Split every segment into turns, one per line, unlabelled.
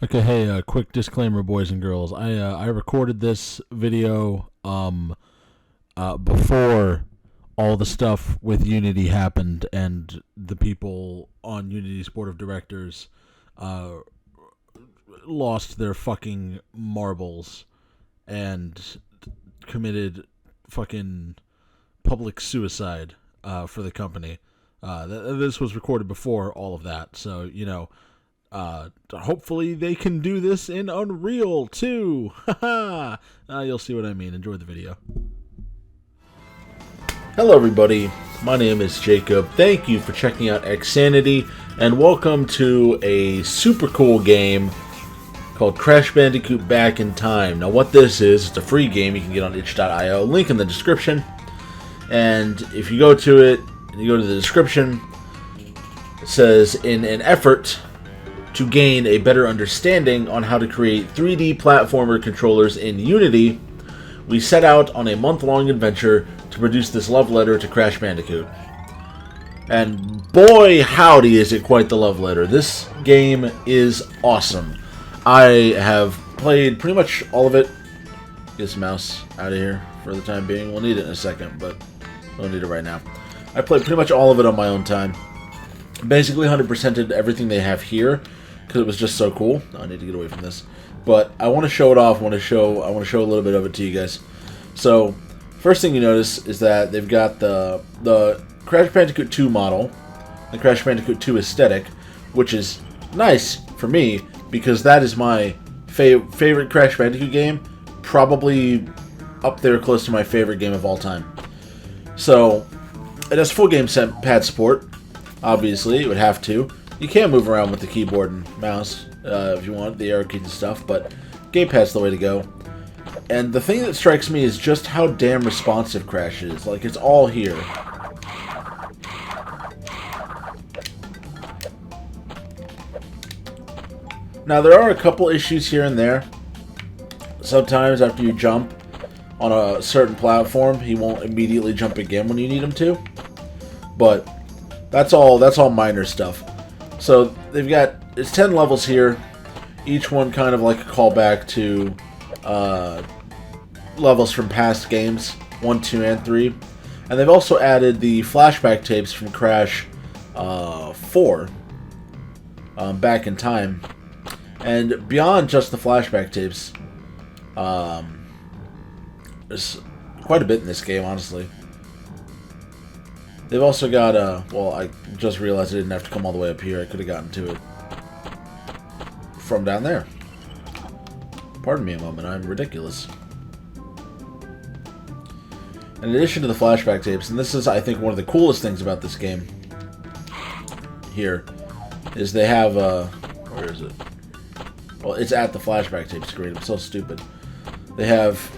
Okay, hey, quick disclaimer, boys and girls. I recorded this video before all the stuff with Unity happened and the people on Unity's board of directors uh, lost their fucking marbles and committed fucking public suicide for the company. This was recorded before all of that, so hopefully they can do this in Unreal too. Haha. You'll see what I mean. Enjoy the video. Hello everybody, my name is Jacob. Thank you for checking out XSanity, and welcome to a super cool game called Crash Bandicoot Back in Time. Now what this is, it's a free game you can get on itch.io, link in the description. And if you go to it, and you go to the description, it says, in an effort to gain a better understanding on how to create 3D platformer controllers in Unity, we set out on a month-long adventure to produce this love letter to Crash Bandicoot. And boy howdy is it quite the love letter. This game is awesome. I have played pretty much all of it. Get this mouse out of here for the time being. We'll need it in a second, but don't need it right now. I played pretty much all of it on my own time. Basically 100%ed everything they have here because it was just so cool. I need to get away from this, but I want to show it off. I want to show a little bit of it to you guys. So first thing you notice is that they've got the Crash Bandicoot 2 model, the Crash Bandicoot 2 aesthetic, which is nice for me because that is my favorite Crash Bandicoot game, probably up there close to my favorite game of all time. So it has full gamepad support. Obviously, it would have to. You can move around with the keyboard and mouse if you want, the arrow keys and stuff, but gamepad's the way to go. And the thing that strikes me is just how damn responsive Crash is. Like, it's all here. Now, there are a couple issues here and there. Sometimes after you jump on a certain platform, he won't immediately jump again when you need him to. But that's all minor stuff. So it's 10 levels here, each one kind of like a callback to levels from past games 1, 2, and 3. And they've also added the flashback tapes from Crash 4 Back in Time. And beyond just the flashback tapes, there's quite a bit in this game, honestly. They've also got well, I just realized I didn't have to come all the way up here. I could have gotten to it from down there. Pardon me a moment, I'm ridiculous. In addition to the flashback tapes, and this is, I think, one of the coolest things about this game here, is they have, where is it? Well, it's at the flashback tape screen. I'm so stupid. They have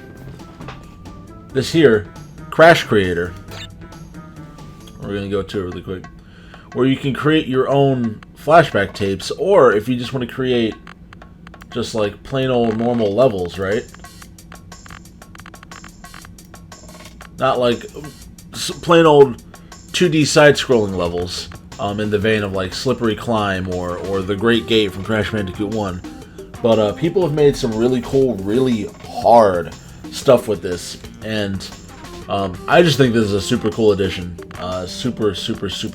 this here, Crash Creator. We're going to go to it really quick. Where you can create your own flashback tapes, or if you just want to create just like plain old normal levels, right? Not like plain old 2D side-scrolling levels in the vein of like Slippery Climb or The Great Gate from Crash Bandicoot 1. But people have made some really cool, really hard stuff with this, and I just think this is a super cool addition. Super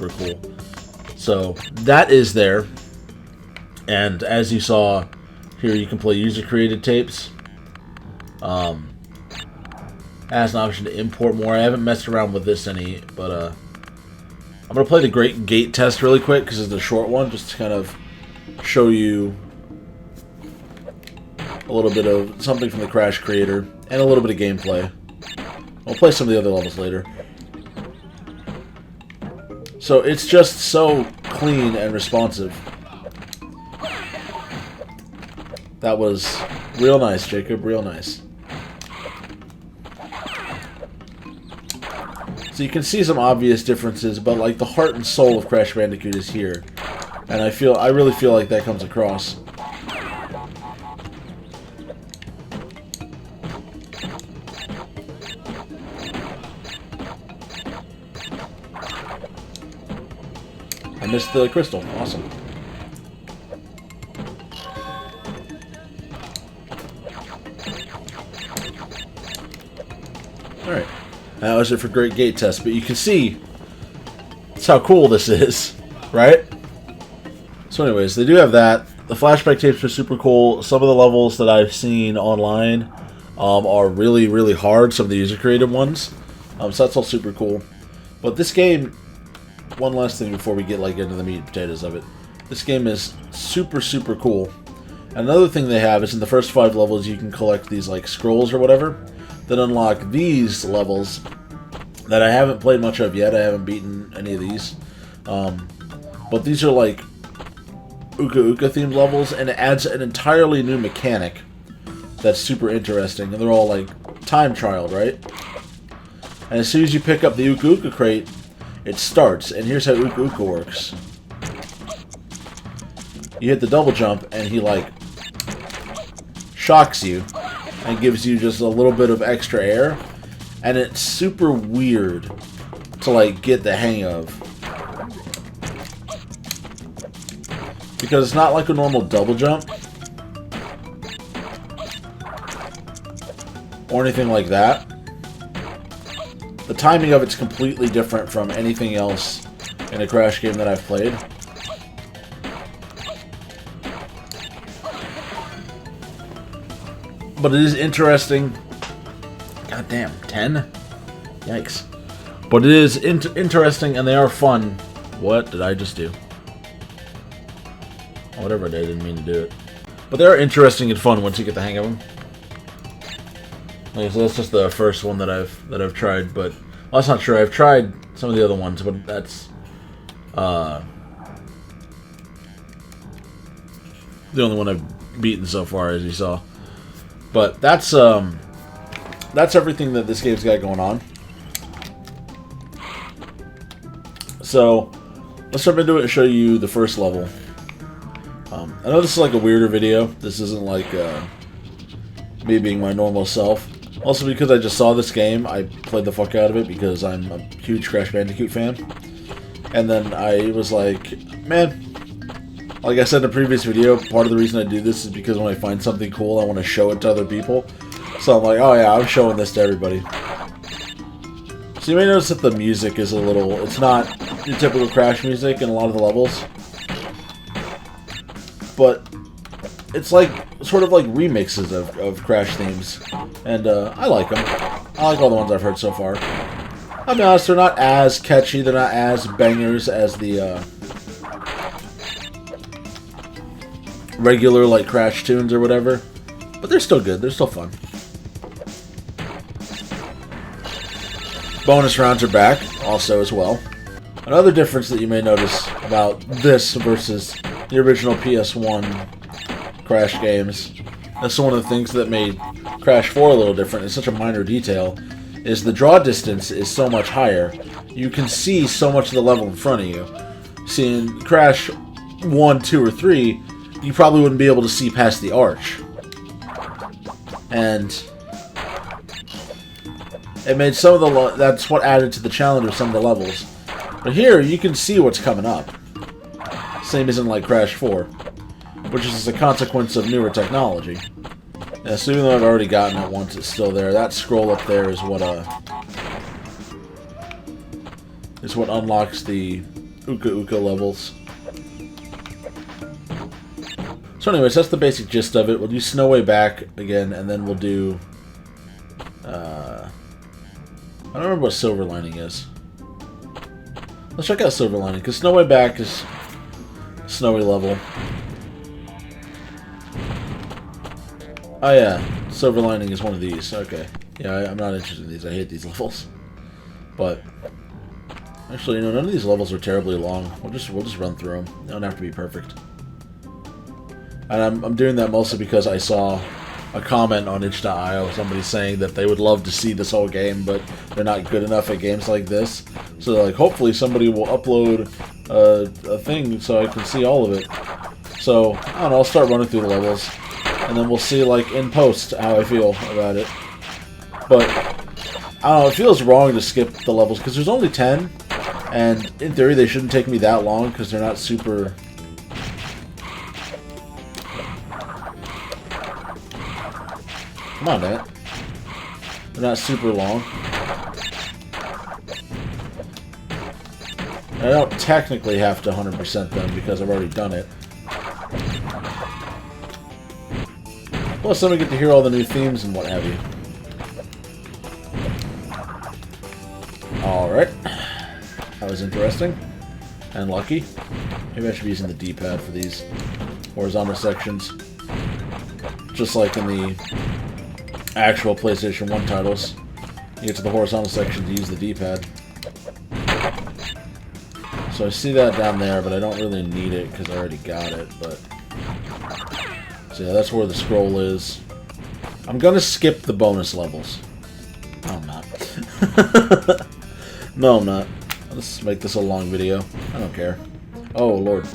cool. So that is there, and as you saw here, you can play user-created tapes. Has an option to import more. I haven't messed around with this any, but I'm gonna play the Great Gate test really quick because it's a short one, just to kind of show you a little bit of something from the Crash creator and a little bit of gameplay. I'll play some of the other levels later. So it's just so clean and responsive. That was real nice, Jacob, real nice. So you can see some obvious differences, but like the heart and soul of Crash Bandicoot is here. And I really feel like that comes across. I missed the crystal. Awesome. Alright. That was it for Great Gate Test, but you can see that's how cool this is, right? So anyways, they do have that. The flashback tapes are super cool. Some of the levels that I've seen online are really, really hard. Some of the user-created ones. So that's all super cool. But this game, one last thing before we get like into the meat and potatoes of it. This game is super, super cool. Another thing they have is in the first 5 levels you can collect these like scrolls or whatever that unlock these levels that I haven't played much of yet. I haven't beaten any of these. But these are like Uka Uka themed levels, and it adds an entirely new mechanic that's super interesting. And they're all like time trialed, right? And as soon as you pick up the Uka Uka crate, it starts. And here's how Uka Uka works. You hit the double jump, and he like shocks you and gives you just a little bit of extra air. And it's super weird to like get the hang of. Because it's not like a normal double jump or anything like that. The timing of it's completely different from anything else in a Crash game that I've played. But it is interesting. God damn, 10? Yikes. But it is interesting, and they are fun. What did I just do? Whatever I did, I didn't mean to do it. But they are interesting and fun once you get the hang of them. Okay, so that's just the first one that I've tried, but well, that's not true. I've tried some of the other ones, but that's the only one I've beaten so far, as you saw. But that's everything that this game's got going on. So let's jump into it and show you the first level. I know this is like a weirder video. This isn't like me being my normal self. Also, because I just saw this game, I played the fuck out of it because I'm a huge Crash Bandicoot fan. And then I was like, man, like I said in the previous video, part of the reason I do this is because when I find something cool, I want to show it to other people. So I'm like, oh yeah, I'm showing this to everybody. So you may notice that the music is a little, it's not your typical Crash music in a lot of the levels. But it's like, sort of like remixes of Crash themes. And I like them. I like all the ones I've heard so far. I'll be honest, they're not as catchy, they're not as bangers as the regular like Crash tunes or whatever. But they're still good, they're still fun. Bonus rounds are back, also as well. Another difference that you may notice about this versus the original PS1 Crash games, that's one of the things that made Crash 4 a little different, it's such a minor detail, is the draw distance is so much higher. You can see so much of the level in front of you. See, in Crash 1, 2, or 3, you probably wouldn't be able to see past the arch. And it made some of the that's what added to the challenge of some of the levels. But here, you can see what's coming up. Same as in like Crash 4, which is a consequence of newer technology. Yeah, so even though I've already gotten it once, it's still there. That scroll up there is what unlocks the Uka Uka levels. So anyways, that's the basic gist of it. We'll do Snow Way Back again, and then we'll do I don't remember what Silver Lining is. Let's check out Silver Lining, because Snow Way Back is snowy level. Oh yeah, Silver Lining is one of these. Okay. Yeah, I'm not interested in these. I hate these levels. But actually, you know, none of these levels are terribly long. We'll just run through them. They don't have to be perfect. And I'm doing that mostly because I saw a comment on itch.io, somebody saying that they would love to see this whole game, but they're not good enough at games like this. So like, hopefully somebody will upload a thing so I can see all of it. So, I don't know, I'll start running through the levels, and then we'll see, like, in post how I feel about it. But, I don't know, it feels wrong to skip the levels, because there's only 10, and in theory they shouldn't take me that long, because they're not super... Come on, man. They're not super long. I don't technically have to 100% them because I've already done it. Plus, then we get to hear all the new themes and what have you. Alright. That was interesting. And lucky. Maybe I should be using the D-pad for these horizontal sections. Just like in the actual PlayStation 1 titles. You get to the horizontal section to use the D-pad. So I see that down there, but I don't really need it because I already got it. But so yeah, that's where the scroll is. I'm gonna skip the bonus levels. No, I'm not. No, I'm not. Let's make this a long video. I don't care. Oh, Lord.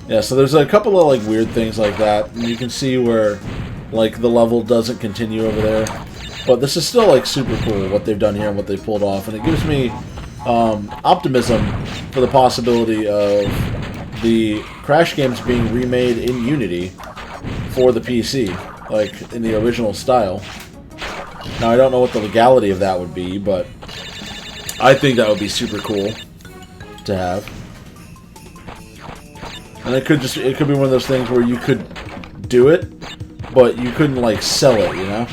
Yeah, so there's a couple of like weird things like that. And you can see where like the level doesn't continue over there. But this is still like super cool what they've done here and what they've pulled off. And it gives me optimism for the possibility of the Crash games being remade in Unity for the PC, like in the original style. Now I don't know what the legality of that would be, but I think that would be super cool to have. And it could be one of those things where you could do it, but you couldn't like sell it, you know?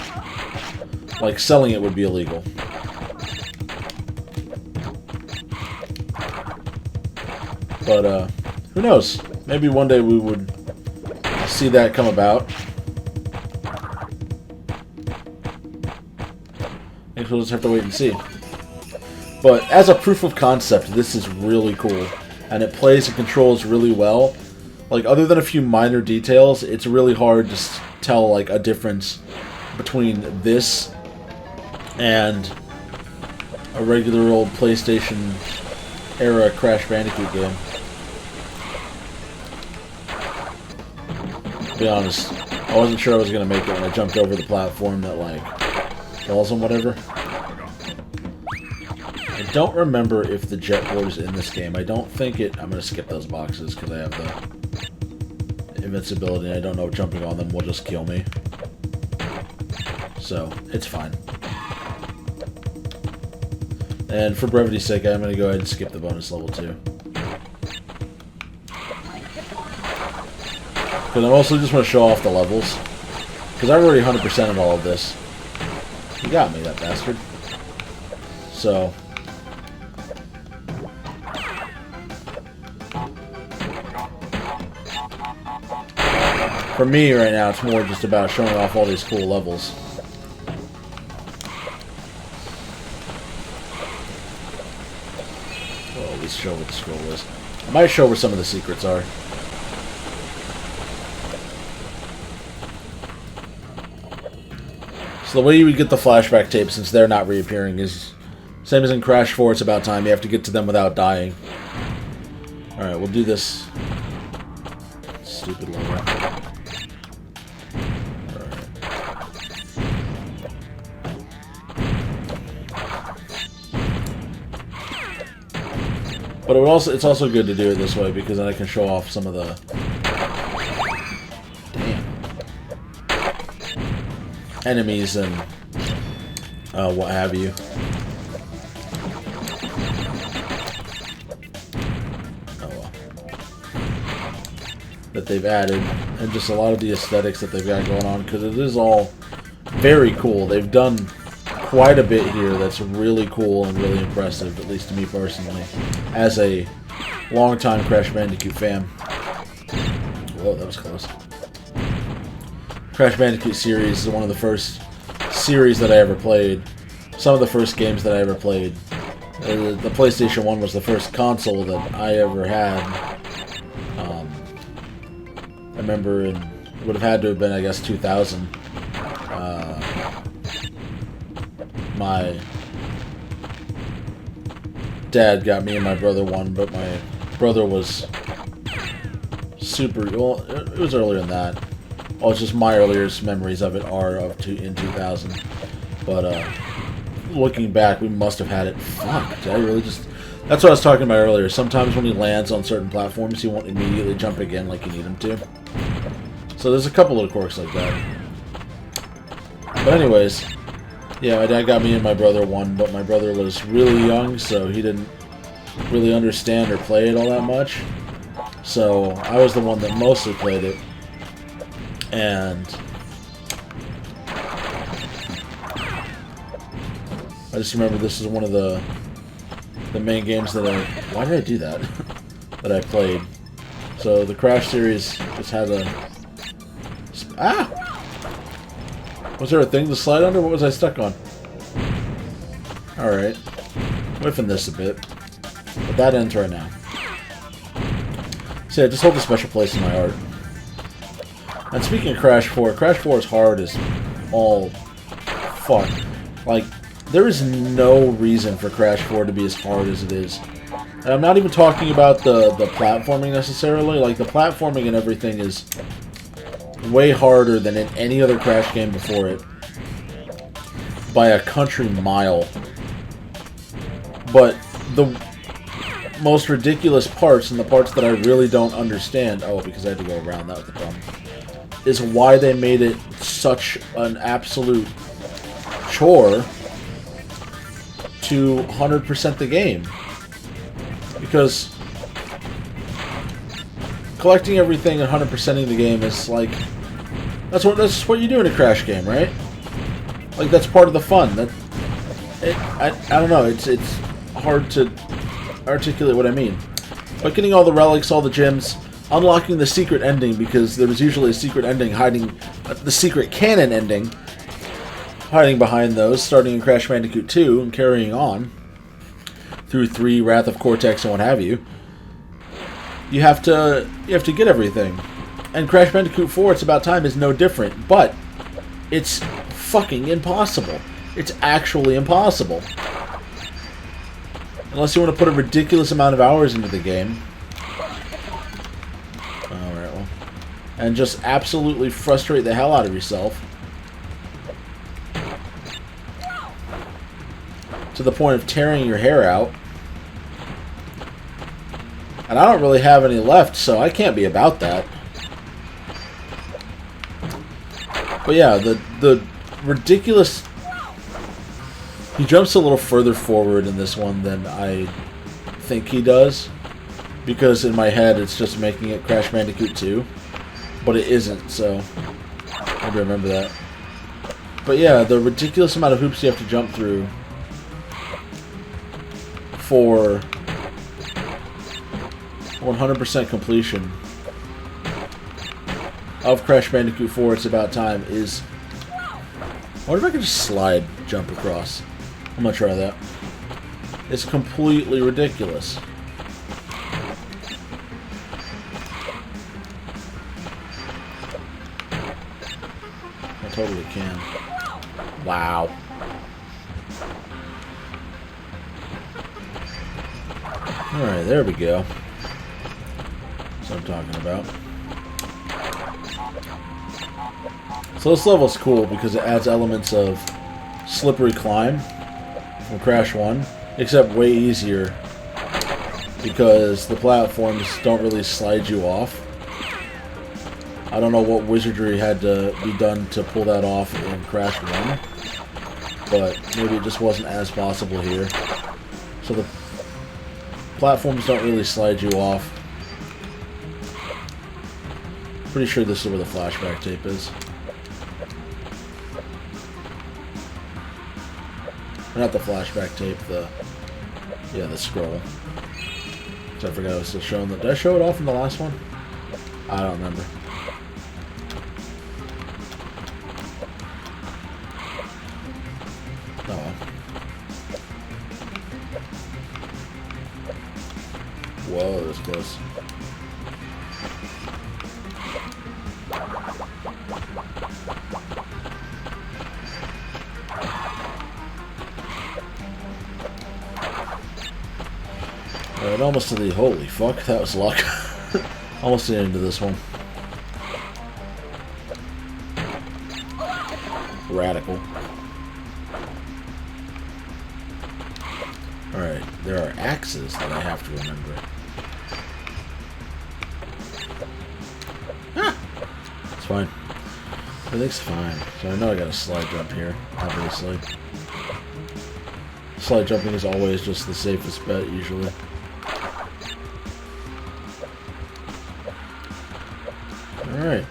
Like selling it would be illegal. But, who knows? Maybe one day we would see that come about. I guess we'll just have to wait and see. But as a proof of concept, this is really cool. And it plays and controls really well. Like, other than a few minor details, it's really hard to tell, like, a difference between this and a regular old PlayStation era Crash Bandicoot game. To be honest, I wasn't sure I was going to make it when I jumped over the platform that, like, falls and whatever. I don't remember if the jetboard is in this game. I don't think it... I'm going to skip those boxes because I have the invincibility and I don't know if jumping on them will just kill me. So, it's fine. And for brevity's sake, I'm going to go ahead and skip the bonus level too. Because I mostly just want to show off the levels. Because I've already 100%ed all of this. You got me, that bastard. So... for me right now, it's more just about showing off all these cool levels. Well, at least show what the scroll is. I might show where some of the secrets are. So the way you would get the flashback tape, since they're not reappearing, is same as in Crash 4, It's About Time. You have to get to them without dying. Alright, we'll do this. Stupid level. But it's also good to do it this way because then I can show off some of the... enemies and what have you. Oh well. That they've added, and just a lot of the aesthetics that they've got going on, because it is all very cool. They've done quite a bit here that's really cool and really impressive, at least to me personally, as a longtime Crash Bandicoot fan. Whoa, that was close. Crash Bandicoot series is one of the first series that I ever played. Some of the first games that I ever played. The PlayStation 1 was the first console that I ever had. I remember it would have had to have been, I guess, 2000. My dad got me and my brother one, but my brother was super... well, it was earlier than that. Oh, it's just my earliest memories of it are in 2000. But, looking back, we must have had it... Fuck, did I really just... That's what I was talking about earlier. Sometimes when he lands on certain platforms, he won't immediately jump again like you need him to. So there's a couple of quirks like that. But anyways, yeah, my dad got me and my brother one, but my brother was really young, so he didn't really understand or play it all that much. So I was the one that mostly played it. And I just remember this is one of the main games that I... Why did I do that? That I played. So the Crash series just had a... Ah! Was there a thing to slide under? What was I stuck on? Alright. Whiffing this a bit. But that ends right now. So yeah, just hold a special place in my heart. And speaking of Crash 4, Crash 4 is hard as all fuck. Like, there is no reason for Crash 4 to be as hard as it is. And I'm not even talking about the platforming necessarily. Like, the platforming and everything is way harder than in any other Crash game before it. By a country mile. But the most ridiculous parts, and the parts that I really don't understand... Oh, because I had to go around, that was the problem. Is why they made it such an absolute chore to 100% the game. Because collecting everything and 100%ing the game is like... That's what you do in a Crash game, right? Like, that's part of the fun. I don't know, it's hard to articulate what I mean. But getting all the relics, all the gems, unlocking the secret ending, because there was usually a secret ending hiding... the secret canon ending hiding behind those, starting in Crash Bandicoot 2 and carrying on through 3, Wrath of Cortex, and what have you. You have to get everything. And Crash Bandicoot 4, It's About Time, is no different, but it's fucking impossible. It's actually impossible. Unless you want to put a ridiculous amount of hours into the game. Alright, well. And just absolutely frustrate the hell out of yourself. To the point of tearing your hair out. And I don't really have any left, so I can't be about that. But yeah, the ridiculous... He jumps a little further forward in this one than I think he does. Because in my head, it's just making it Crash Bandicoot 2. But it isn't, so... I have to remember that. But yeah, the ridiculous amount of hoops you have to jump through for 100% completion of Crash Bandicoot 4, It's About Time is... I wonder if I can just slide jump across. I'm gonna try that. It's completely ridiculous. I totally can. Wow. Alright, there we go. That's what I'm talking about. So this level's cool because it adds elements of slippery climb from Crash 1, except way easier because the platforms don't really slide you off. I don't know what wizardry had to be done to pull that off in Crash 1, but maybe it just wasn't as possible here. So the platforms don't really slide you off. Pretty sure this is where the flashback tape is. Not the flashback tape, the scroll. So I forgot I was still showing that. Did I show it off in the last one? I don't remember. Oh well. Whoa, that was close. Alright, almost to the... Holy fuck, that was luck. Almost to the end of this one. Radical. Alright, there are axes that I have to remember. Ah! It's fine. Everything's fine. So I know I got a slide jump here, obviously. Slide jumping is always just the safest bet, usually. Alright.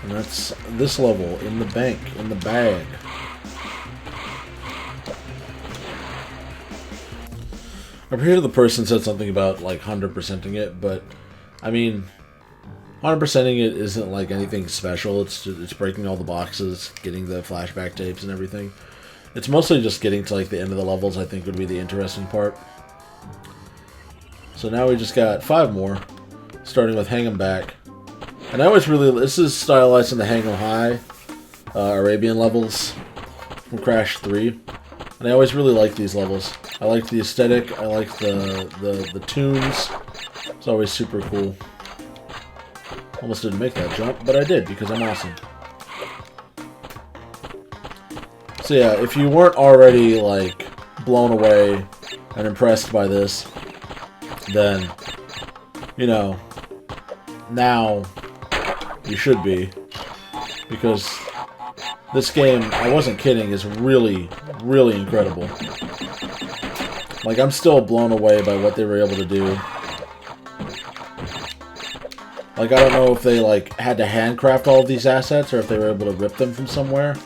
And that's this level, in the bank, in the bag. Up here the person said something about like 100%ing it, but I mean 100%ing it isn't like anything special. It's breaking all the boxes, getting the flashback tapes and everything. It's mostly just getting to like the end of the levels, I think would be the interesting part. So now we just got 5 more, starting with Hang 'em Back. And I always really, this is stylized in the Hang 'em High Arabian levels from Crash 3. And I always really like these levels. I like the aesthetic, I like the tunes. It's always super cool. Almost didn't make that jump, but I did because I'm awesome. So yeah, if you weren't already like blown away and impressed by this, then, you know, now you should be. Because this game, I wasn't kidding, is really, really incredible. Like, I'm still blown away by what they were able to do. Like, I don't know if they, like, had to handcraft all of these assets or if they were able to rip them from somewhere.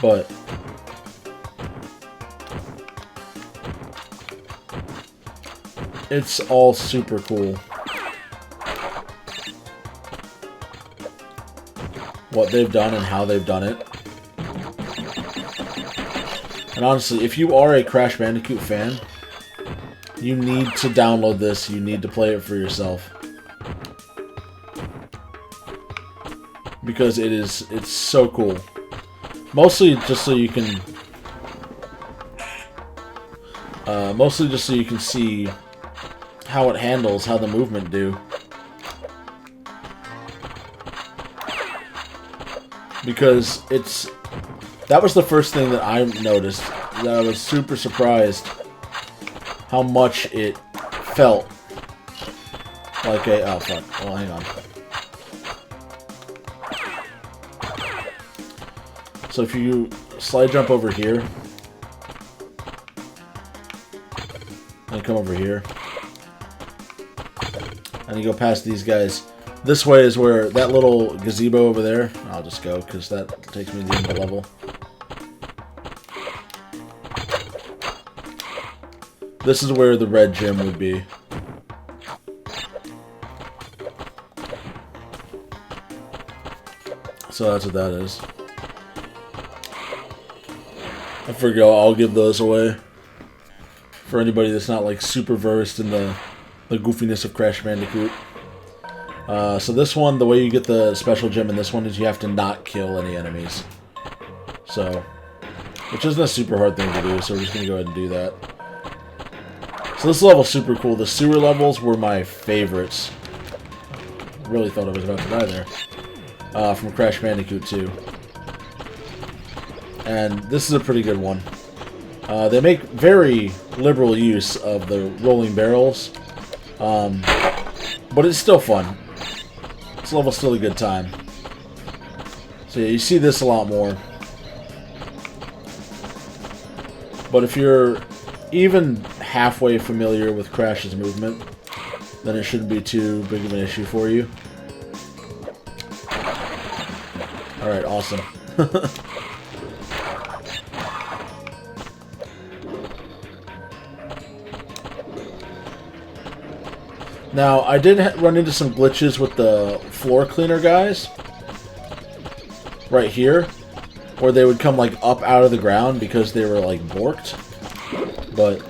But it's all super cool. What they've done and how they've done it. And honestly, if you are a Crash Bandicoot fan, you need to download this. You need to play it for yourself. Because it's so cool. Mostly just so you can see how it handles, how the movement do. Because that was the first thing that I noticed, that I was super surprised how much it felt like a, oh fuck, oh hang on. So if you slide jump over here, and come over here, and you go past these guys, this way is where that little gazebo over there, I'll just go because that takes me to the end of the level. This is where the red gym would be. So that's what that is. I forget, I'll give those away. For anybody that's not like super versed in the goofiness of Crash Bandicoot. So this one, the way you get the special gem in this one is you have to not kill any enemies. So, which isn't a super hard thing to do, so we're just going to go ahead and do that. So this level's super cool. The sewer levels were my favorites. Really thought I was about to die there. From Crash Bandicoot 2. And this is a pretty good one. They make very liberal use of the rolling barrels. But it's still fun. This level's still a good time. So yeah, you see this a lot more. But if you're even halfway familiar with Crash's movement, then it shouldn't be too big of an issue for you. Alright, awesome. Now, I did run into some glitches with the floor cleaner guys. Right here. Where they would come, like, up out of the ground because they were, like, borked. But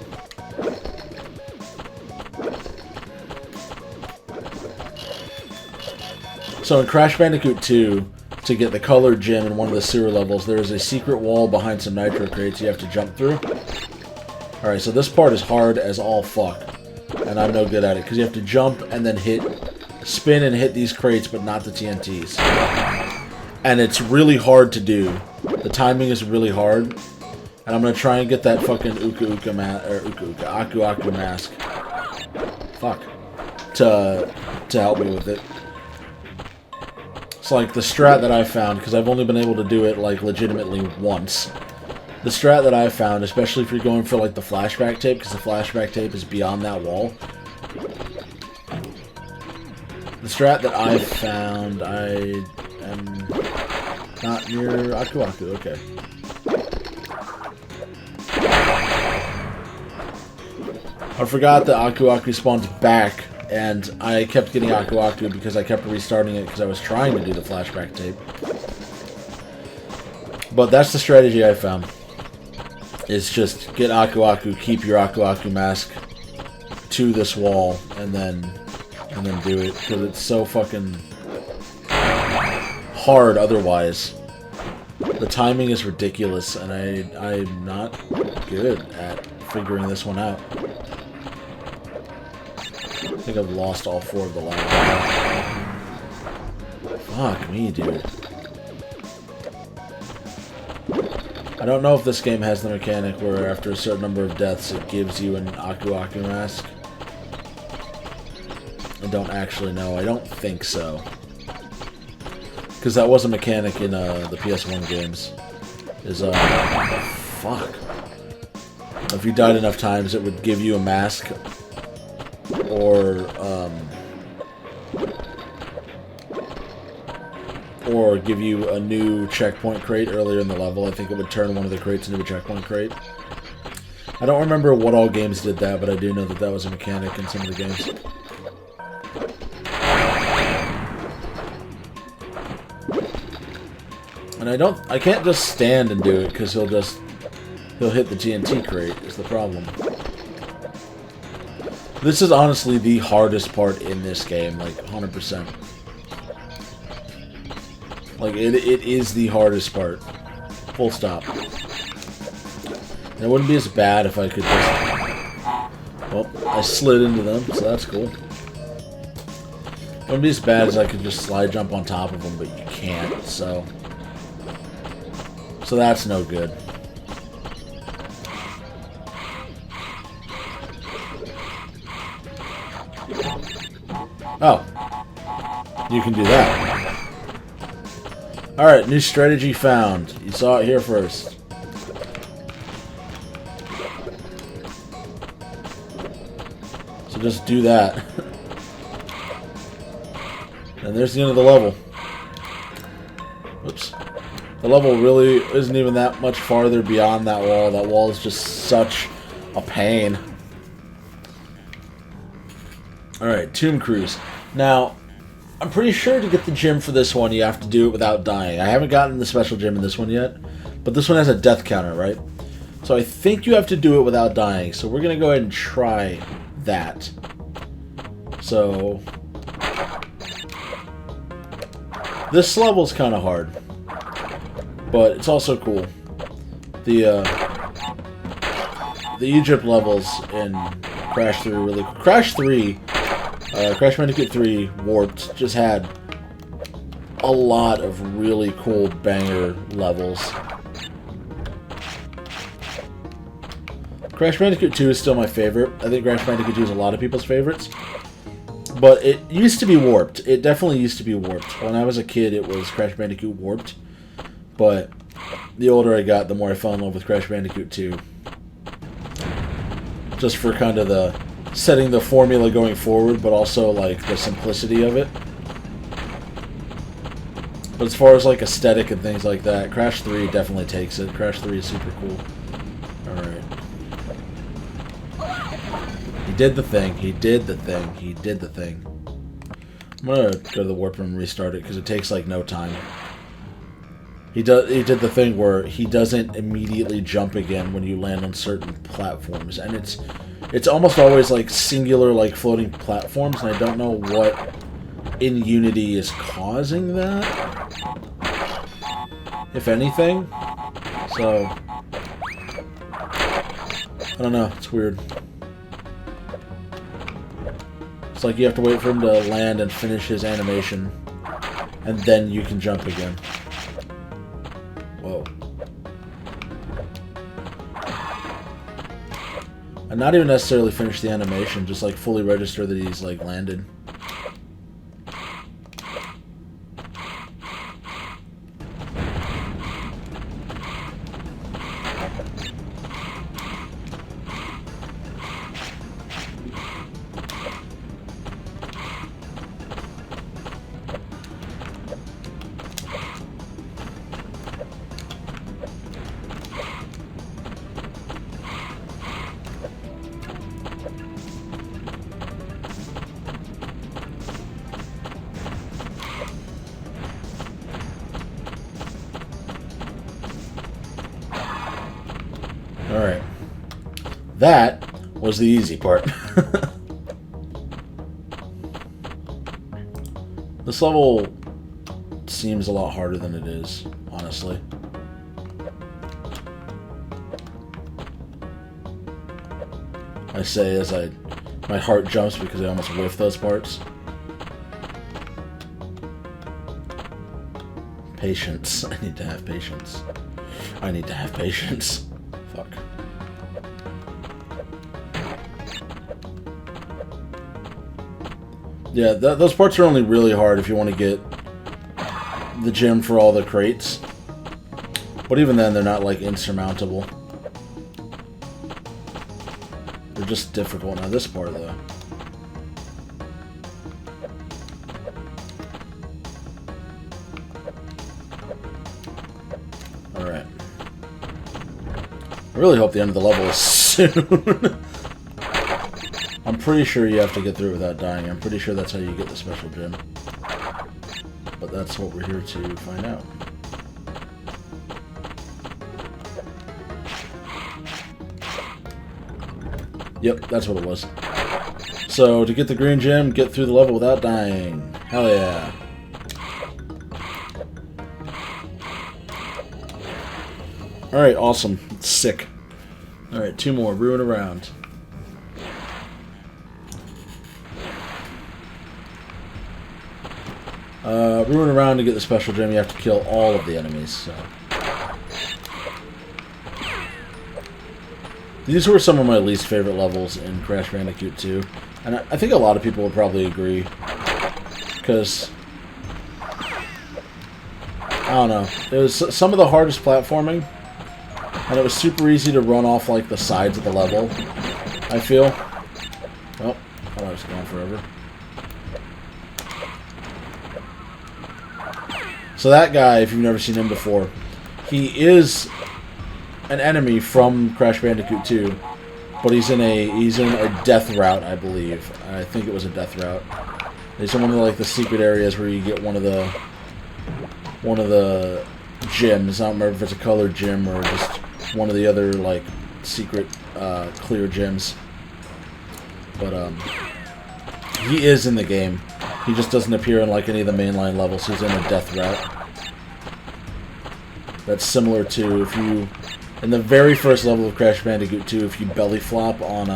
so in Crash Bandicoot 2, to get the colored gem in one of the sewer levels, there is a secret wall behind some nitro crates you have to jump through. Alright, so this part is hard as all fuck. And I'm no good at it, because you have to jump and then spin and hit these crates, but not the TNTs. And it's really hard to do. The timing is really hard. And I'm going to try and get that fucking Uka Uka Aku Aku mask. Fuck. To help me with it. It's like the strat that I found, because I've only been able to do it like legitimately once. The strat that I found, especially if you're going for like the flashback tape, because the flashback tape is beyond that wall. The strat that I found, I am not near Uka Uka. Okay. I forgot that Uka Uka spawns back, and I kept getting Uka Uka because I kept restarting it because I was trying to do the flashback tape. But that's the strategy I found. Is just get Uka Uka, keep your Uka Uka mask to this wall, and then do it, because it's so fucking hard otherwise. The timing is ridiculous, and I'm not good at figuring this one out. I think I've lost all 4 of the last. Fuck me, dude. I don't know if this game has the mechanic where after a certain number of deaths it gives you an Uka Uka mask. I don't actually know. I don't think so. Because that was a mechanic in the PS1 games. Fuck. If you died enough times, it would give you a mask. Or give you a new checkpoint crate earlier in the level. I think it would turn one of the crates into a checkpoint crate. I don't remember what all games did that, but I do know that that was a mechanic in some of the games. And I can't just stand and do it, because he'll hit the TNT crate, is the problem. This is honestly the hardest part in this game, like, 100%. Like, it is the hardest part. Full stop. And it wouldn't be as bad if I could just... Well, I slid into them, so that's cool. It wouldn't be as bad as I could just slide jump on top of them, but you can't, so... So that's no good. Oh. You can do that. Alright, new strategy found. You saw it here first. So just do that. And there's the end of the level. Whoops. The level really isn't even that much farther beyond that wall. That wall is just such a pain. Alright, Tomb Cruise. Now, I'm pretty sure to get the gym for this one, you have to do it without dying. I haven't gotten the special gym in this one yet, but this one has a death counter, right? So I think you have to do it without dying. So we're going to go ahead and try that. So, this level's kind of hard. But it's also cool. The Egypt levels in Crash 3 really... Crash Bandicoot 3 Warped just had a lot of really cool banger levels. Crash Bandicoot 2 is still my favorite. I think Crash Bandicoot 2 is a lot of people's favorites. But it used to be Warped. It definitely used to be Warped. When I was a kid, it was Crash Bandicoot Warped. But the older I got, the more I fell in love with Crash Bandicoot 2. Just for kind of the setting the formula going forward, but also like the simplicity of it. But as far as like aesthetic and things like that, Crash 3 definitely takes it. Crash 3 is super cool. Alright. He did the thing. He did the thing. He did the thing. I'm gonna go to the warp room and restart it because it takes like no time. He did the thing where he doesn't immediately jump again when you land on certain platforms, and it's almost always like singular, like floating platforms, and I don't know what in Unity is causing that, if anything. So I don't know. It's weird. It's like you have to wait for him to land and finish his animation, and then you can jump again. Whoa. And not even necessarily finish the animation, just like fully register that he's like landed. That was the easy part. This level seems a lot harder than it is, honestly. I say as my heart jumps because I almost whiffed those parts. Patience. I need to have patience. I need to have patience. Fuck. Yeah, those parts are only really hard if you want to get the gem for all the crates. But even then, they're not, like, insurmountable. They're just difficult. Now, this part, though. Alright. I really hope the end of the level is soon. I'm pretty sure you have to get through it without dying. I'm pretty sure that's how you get the special gem. But that's what we're here to find out. Yep, that's what it was. So, to get the green gem, get through the level without dying. Hell yeah. Alright, awesome. Sick. Alright, 2 more. Ruin around. Ruin around to get the special gem, you have to kill all of the enemies, so. These were some of my least favorite levels in Crash Bandicoot 2. And I think a lot of people would probably agree. Because, I don't know. It was some of the hardest platforming. And it was super easy to run off, like, the sides of the level, I feel. Oh, thought I was going forever. So that guy, if you've never seen him before, he is an enemy from Crash Bandicoot 2, but he's in a death route, I believe. I think it was a death route. He's in one of the, like, the secret areas where you get one of the gems. I don't remember if it's a colored gem or just one of the other, like, secret clear gems. But he is in the game. He just doesn't appear in, like, any of the mainline levels. He's in a death route. That's similar to if you, in the very first level of Crash Bandicoot 2, if you belly flop on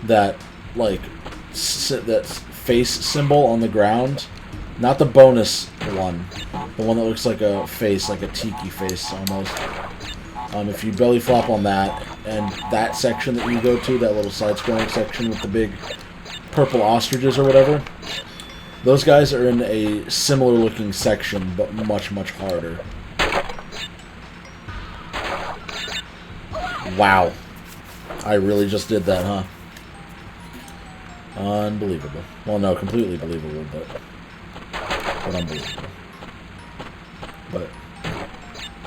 that, like, that face symbol on the ground, not the bonus one, the one that looks like a face, like a tiki face almost. If you belly flop on that, and that section that you go to, that little side-scrolling section with the big purple ostriches or whatever, those guys are in a similar looking section, but much, much harder. Wow. I really just did that, huh? Unbelievable. Well, no, completely believable, but unbelievable. But,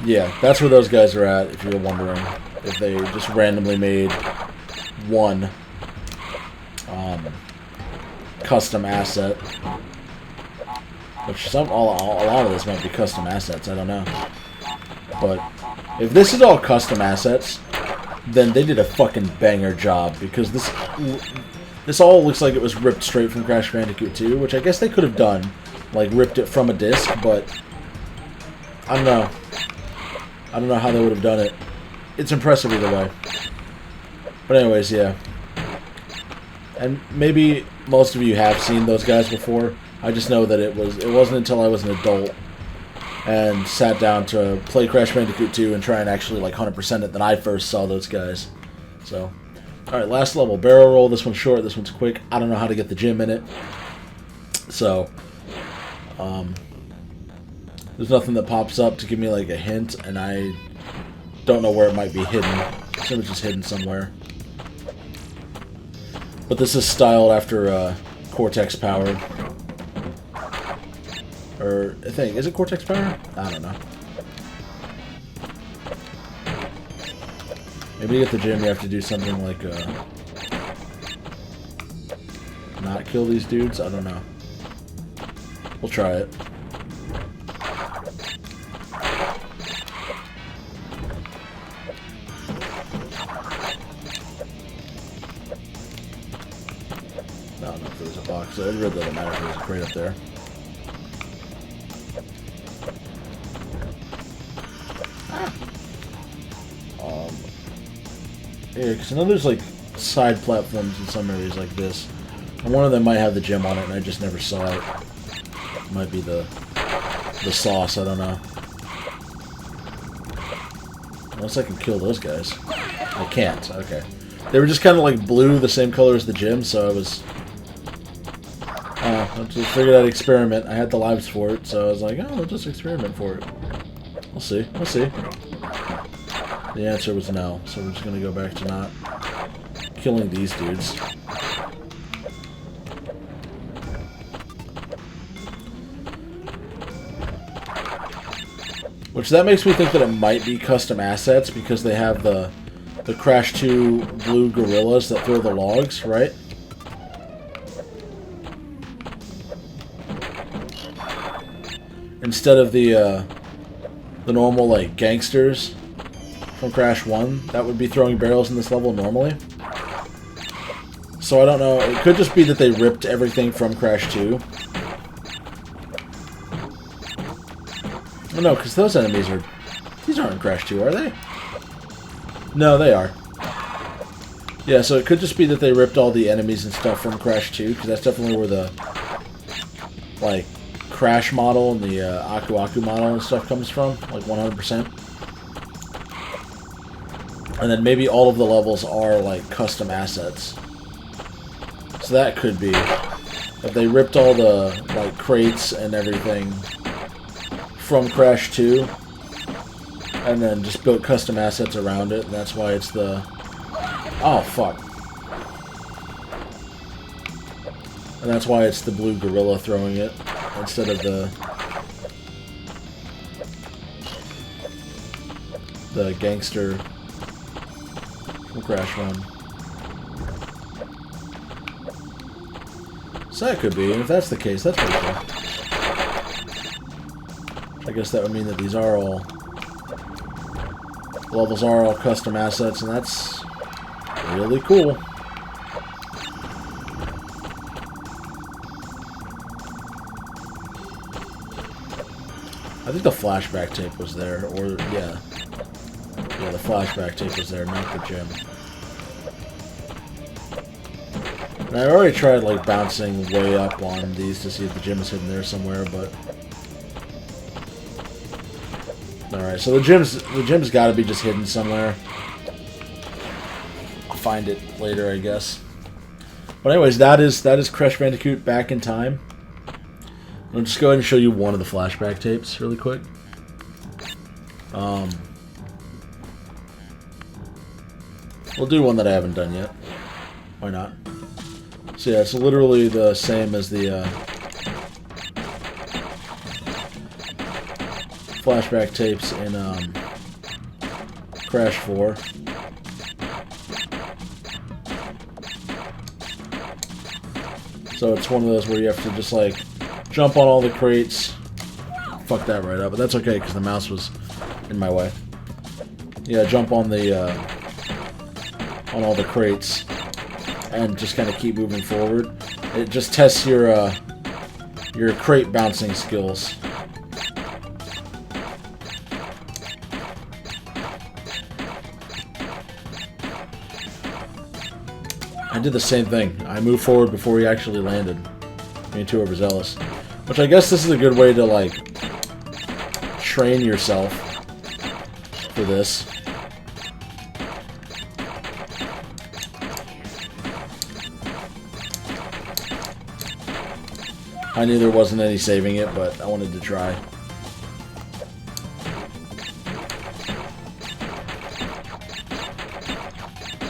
yeah, that's where those guys are at, if you were wondering. If they just randomly made one custom asset. Which a lot of this might be custom assets, I don't know. But if this is all custom assets, then they did a fucking banger job, because this all looks like it was ripped straight from Crash Bandicoot 2, which I guess they could have done, like ripped it from a disc, but I don't know. I don't know how they would have done it. It's impressive either way. But anyways, yeah. And maybe most of you have seen those guys before. I just know that it wasn't until I was an adult and sat down to play Crash Bandicoot 2 and try and actually, like, 100% it that I first saw those guys. So, alright, last level. Barrel roll. This one's short, this one's quick. I don't know how to get the gem in it. So, there's nothing that pops up to give me, like, a hint, and I don't know where it might be hidden. It's just hidden somewhere. But this is styled after Cortex Power. Or, I think, is it Cortex Power? I don't know. Maybe to get the gem you have to do something like, not kill these dudes? I don't know. We'll try it. So it really doesn't matter if there's a crate up there. Yeah, because I know there's like side platforms in some areas like this. And one of them might have the gem on it and I just never saw it. It might be the sauce, I don't know. Unless I can kill those guys. I can't, okay. They were just kind of like blue, the same color as the gym, so I was... I just figured I'd experiment. I had the lives for it, so I was like, oh, I'll just experiment for it. We'll see, we'll see. The answer was no, so we're just going to go back to not killing these dudes. Which, that makes me think that it might be custom assets, because they have the Crash 2 blue gorillas that throw the logs, right? Instead of the normal, like, gangsters from Crash 1 that would be throwing barrels in this level normally. So I don't know, it could just be that they ripped everything from Crash 2. Oh no, because those enemies are... These aren't in Crash 2, are they? No, they are. Yeah, so it could just be that they ripped all the enemies and stuff from Crash 2, because that's definitely where the, like, Crash model and the Aku Aku model and stuff comes from, like 100%. And then maybe all of the levels are, like, custom assets. So that could be. If they ripped all the, like, crates and everything from Crash 2, and then just built custom assets around it, and that's why it's the... Oh, fuck. And that's why it's the blue gorilla throwing it, instead of the gangster from Crash 1. So that could be, and if that's the case, that's pretty cool. I guess that would mean that these are all... levels are all custom assets, and that's really cool. I think the flashback tape was there, or, yeah. Yeah, the flashback tape was there, not the gym. And I already tried, like, bouncing way up on these to see if the gym is hidden there somewhere, but... Alright, so the gym's gotta be just hidden somewhere. I'll find it later, I guess. But anyways, that is Crash Bandicoot Back in Time. I'll just go ahead and show you one of the flashback tapes really quick. We'll do one that I haven't done yet. Why not? So yeah, it's literally the same as the flashback tapes in Crash 4. So it's one of those where you have to just like jump on all the crates. Fuck that right up, but that's okay because the mouse was in my way. Yeah, jump on the on all the crates and just kind of keep moving forward. It just tests your crate bouncing skills. I did the same thing. I moved forward before he actually landed. Being too overzealous. Which I guess this is a good way to, like, train yourself for this. I knew there wasn't any saving it, but I wanted to try.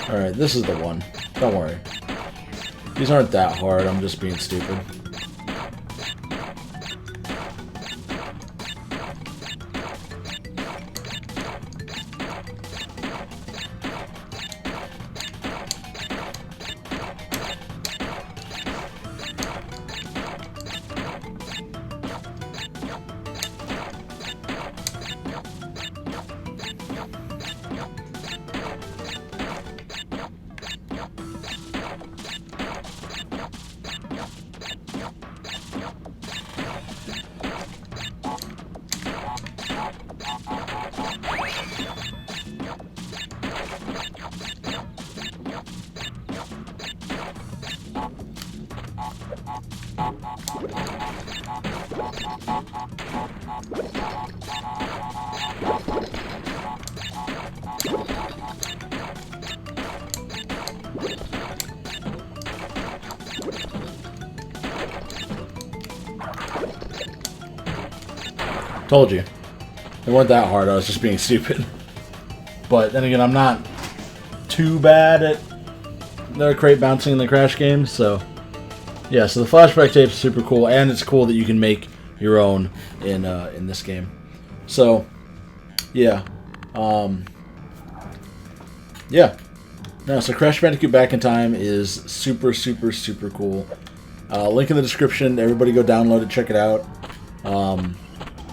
Alright, this is the one. Don't worry. These aren't that hard, I'm just being stupid. Told you. It wasn't that hard, I was just being stupid. But then again, I'm not too bad at the crate bouncing in the Crash games, so... Yeah, so the flashback tape is super cool, and it's cool that you can make your own in this game. So, yeah. Yeah. No, so Crash Bandicoot Back in Time is super, super, super cool. Link in the description. Everybody go download it, check it out.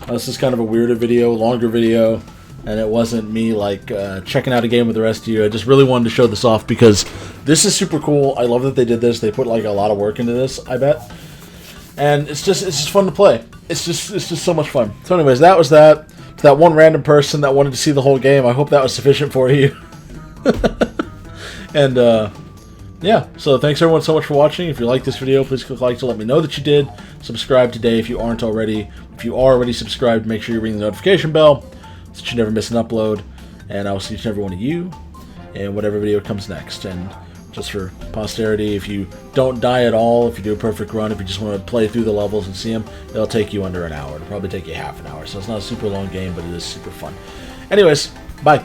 This is kind of a weirder video, longer video, and it wasn't me like checking out a game with the rest of you. I just really wanted to show this off because this is super cool. I love that they did this. They put like a lot of work into this, I bet. And it's just fun to play. It's just so much fun. So anyways, that was that. To that one random person that wanted to see the whole game, I hope that was sufficient for you. And yeah, so thanks everyone so much for watching. If you like this video, please click like to let me know that you did. Subscribe today if you aren't already. If you are already subscribed, make sure you ring the notification bell so that you never miss an upload. And I will see each and every one of you in whatever video comes next. And just for posterity, if you don't die at all, if you do a perfect run, if you just want to play through the levels and see them, it'll take you under an hour. It'll probably take you half an hour. So it's not a super long game, but it is super fun. Anyways, bye.